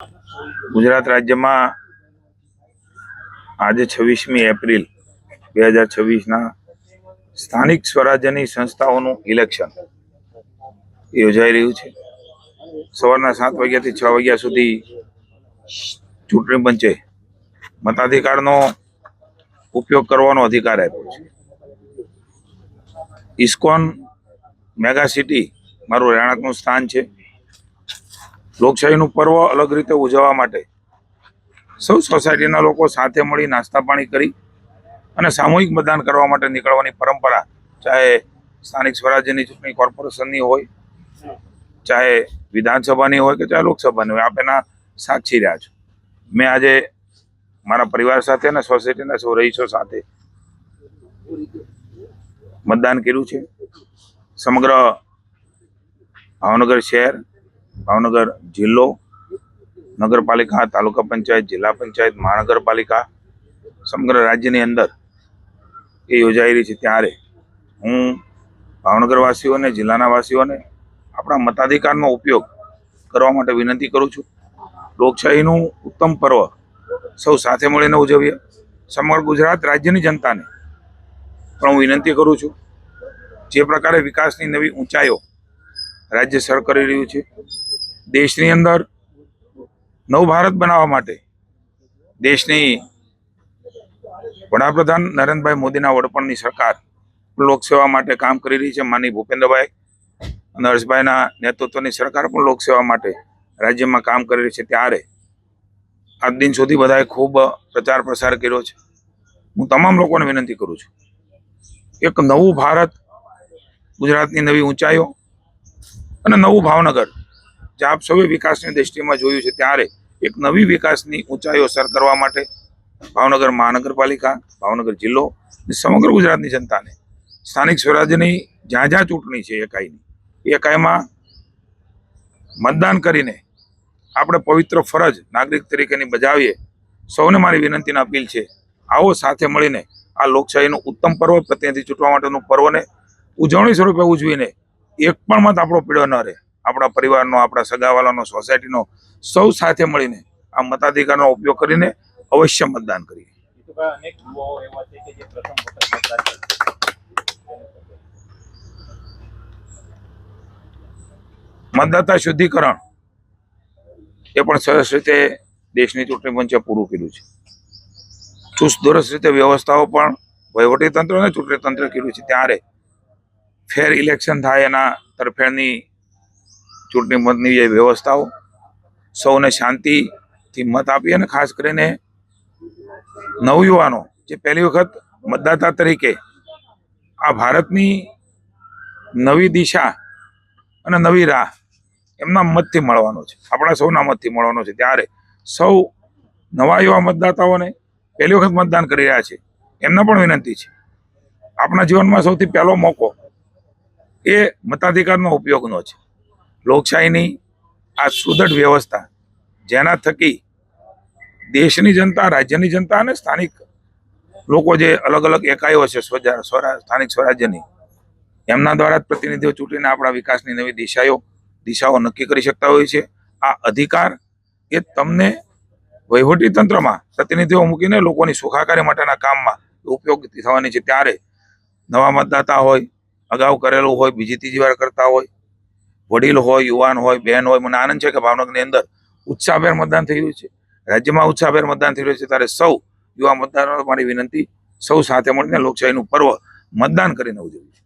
ગુજરાત રાજ્યમાં આજે 26મી એપ્રિલ 2026ના સ્થાનિક સ્વરાજ્યની સંસ્થાઓનું ઇલેક્શન યોજાઈ રહ્યું છે। સવારના 7 વાગ્યાથી 6 વાગ્યા સુધી ચૂંટણી પંચે મતાધિકારનો ઉપયોગ કરવાનો અધિકાર આપ્યો છે। ઇસ્કોન મેગા સિટી મારું રહેણાંકનું સ્થાન છે। લોકશાહીનું પર્વ અલગ રીતે ઉજવવા માટે સૌ સોસાયટીના લોકો સાથે મળી નાસ્તા પાણી કરી અને સામૂહિક મતદાન કરવા માટે નીકળવાની પરંપરા, ચાહે સ્થાનિક સ્વરાજ્યની ચૂંટણી કોર્પોરેશનની હોય, ચાહે વિધાનસભાની હોય કે ચાહે લોકસભાની હોય, આપ એના સાક્ષી રહ્યા છો। મેં આજે મારા પરિવાર સાથે અને સોસાયટીના સૌ રહીશો સાથે મતદાન કર્યું છે। સમગ્ર ભાવનગર શહેર, ભાવનગર જિલ્લો, નગરપાલિકા, તાલુકા પંચાયત, જિલ્લા પંચાયત, મહાનગરપાલિકા, સમગ્ર રાજ્યની અંદર એ યોજાઈ રહી છે। ત્યારે હું ભાવનગર વાસીઓને, જિલ્લાના વાસીઓને આપણા મતાધિકારનો ઉપયોગ કરવા માટે વિનંતી કરું છું। લોકશાહીનું ઉત્તમ પર્વ સૌ સાથે મળીને ઉજવીએ। સમગ્ર ગુજરાત રાજ્યની જનતાને પણ હું વિનંતી કરું છું, જે પ્રકારે વિકાસની નવી ઊંચાઈઓ રાજ્ય સર કરી રહ્યું છે, દેશની અંદર નવ ભારત બનાવવા માટે દેશની વડાપ્રધાન નરેન્દ્રભાઈ મોદીના વડપણની સરકાર લોકસેવા માટે કામ કરી રહી છે। માનનીય ભૂપેન્દ્રભાઈ અને હર્ષભાઈના નેતૃત્વની સરકાર પણ લોકસેવા માટે રાજ્યમાં કામ કરી રહી છે। ત્યારે આજ દિન સુધી બધાએ ખૂબ પ્રચાર પ્રસાર કર્યો છે। હું તમામ લોકોને વિનંતી કરું છું, એક નવું ભારત, ગુજરાતની નવી ઊંચાઈઓ અને નવું ભાવનગર જે આપ સૌએ વિકાસની દ્રષ્ટિમાં જોયું છે, ત્યારે એક નવી વિકાસની ઊંચાઈઓ સર કરવા માટે ભાવનગર મહાનગરપાલિકા, ભાવનગર જિલ્લો, સમગ્ર ગુજરાતની જનતાને સ્થાનિક સ્વરાજ્યની જ્યાં જ્યાં ચૂંટણી છે એકાઈમાં મતદાન કરીને આપણે પવિત્ર ફરજ નાગરિક તરીકેની બજાવીએ। સૌને મારી વિનંતીની અપીલ છે, આવો સાથે મળીને આ લોકશાહીનું ઉત્તમ પર્વ, પ્રતિનિધિ ચૂંટવા માટેનું પર્વને ઉજવણી સ્વરૂપે ઉજવીને એક પણ મત આપણો પીળો ન રહે, આપણા પરિવારનો, આપણા સગાવાલાનો, સોસાયટીનો, સૌ સાથે મળીને આ મતાધિકારનો ઉપયોગ કરીને અવશ્ય મતદાન કરીએ। મતદાતા શુદ્ધિકરણ એ પણ સરસ રીતે દેશની ચૂંટણી પંચે પૂરું કર્યું છે। ચુસ્ત દુરસ્ત રીતે વ્યવસ્થાઓ પણ વહીવટી તંત્ર અને ચૂંટણી તંત્ર કર્યું છે। ત્યારે ફેર ઇલેક્શન થાય એના તરફેણની ચૂંટણી મતની જે વ્યવસ્થાઓ, સૌને શાંતિથી મત આપી અને ખાસ કરીને નવયુવાનો જે પહેલી વખત મતદાતા તરીકે આ ભારતની નવી દિશા અને નવી રાહ એમના મતથી મળવાનો છે, આપણા સૌના મતથી મળવાનો છે। ત્યારે સૌ નવા યુવા મતદાતાઓને પહેલી વખત મતદાન કરી રહ્યા છે એમને પણ વિનંતી છે, આપણા જીવનમાં સૌથી પહેલો મોકો એ મતાધિકારનો ઉપયોગનો છે। લોકશાહીની આ સુદૃઢ વ્યવસ્થા જેના થકી દેશની જનતા, રાજ્યની જનતા અને સ્થાનિક લોકો જે અલગ અલગ એકાઈઓ છે સ્થાનિક સ્વરાજ્યની, એમના દ્વારા જ પ્રતિનિધિઓ ચૂંટીને આપણા વિકાસની નવી દિશાઓ નક્કી કરી શકતા હોય છે। આ અધિકાર એ તમને વહીવટી તંત્રમાં પ્રતિનિધિઓ મૂકીને લોકોની સુખાકારી માટેના કામમાં ઉપયોગ થવાની છે। ત્યારે નવા મતદાતા હોય, અગાઉ કરેલું હોય, બીજી ત્રીજી વાર કરતા હોય, વડીલ હોય, યુવાન હોય, બહેન હોય, મને આનંદ છે કે ભાવનગરની અંદર ઉત્સાહભેર મતદાન થઈ રહ્યું છે, રાજ્યમાં ઉત્સાહભેર મતદાન થઈ રહ્યું છે। ત્યારે સૌ યુવા મતદારો મારી વિનંતી, સૌ સાથે મળીને લોકશાહીનું પર્વ મતદાન કરીને ઉજવ્યું છે।